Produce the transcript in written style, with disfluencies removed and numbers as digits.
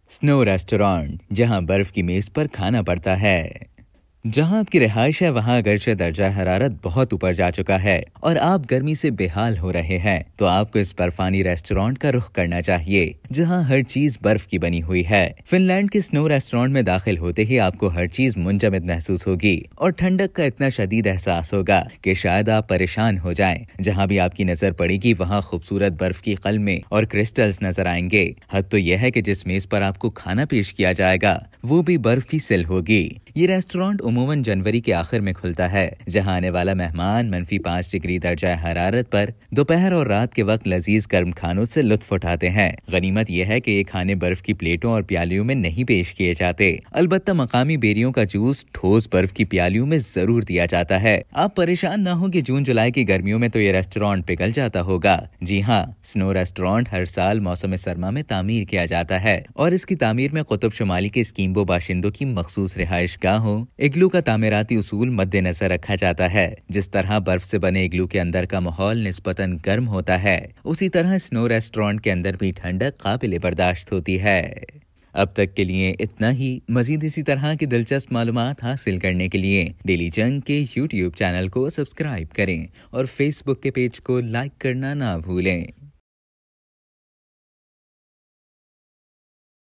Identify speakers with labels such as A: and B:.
A: Snow restaurant, जहां बर्फ की मेज पर खाना पड़ता है। जहां आपकी रिहाइश है वहां अगरचे दर्जा हरारत बहुत ऊपर जा चुका है और आप गर्मी से बेहाल हो रहे हैं, तो आपको इस बर्फानी रेस्टोरेंट का रुख करना चाहिए जहां हर चीज बर्फ की बनी हुई है। फिनलैंड के स्नो रेस्टोरेंट में दाखिल होते ही आपको हर चीज मुंजमद महसूस होगी और ठंडक का इतना शदीद एहसास होगा कि शायद आप परेशान हो जाएं। जहां भी आपकी नजर पड़ेगी वहां खूबसूरत बर्फ की कलमें और क्रिस्टल्स नजर आएंगे। हद तो यह है कि जिस मेज पर आपको खाना पेश किया जाएगा वो भी बर्फ की सिल होगी। ये रेस्टोरेंट उमूमन जनवरी के आखिर में खुलता है, जहां आने वाला मेहमान -5 डिग्री दर्जा हरारत पर दोपहर और रात के वक्त लजीज गर्म खानों से लुत्फ उठाते हैं। गनीमत यह है कि ये खाने बर्फ की प्लेटों और प्यालियों में नहीं पेश किए जाते, अलबत्ता मकामी बेरियों का जूस ठोस बर्फ की प्यालियों में जरूर दिया जाता है। आप परेशान ना हो कि जून जुलाई की गर्मियों में तो ये रेस्टोरेंट पिघल जाता होगा। जी हाँ, स्नो रेस्टोरेंट हर साल मौसम सरमा में तामीर किया जाता है और इसकी तामीर में कुतुब शुमाली के स्कीम्बो बाशिंदों की मखसूस रिहाइश गाहों इग्लू का तामीराती उसूल मद्देनजर रखा जाता है। जिस तरह बर्फ से बने इग्लू के अंदर का माहौल निस्बतन गर्म होता है, उसी तरह स्नो रेस्टोरेंट के अंदर भी ठंडक काबिल बर्दाश्त होती है। अब तक के लिए इतना ही। मजीद इसी तरह की दिलचस्प मालूमात हासिल करने के लिए डेली जंग के YouTube चैनल को सब्सक्राइब करें और Facebook के पेज को लाइक करना ना भूलें।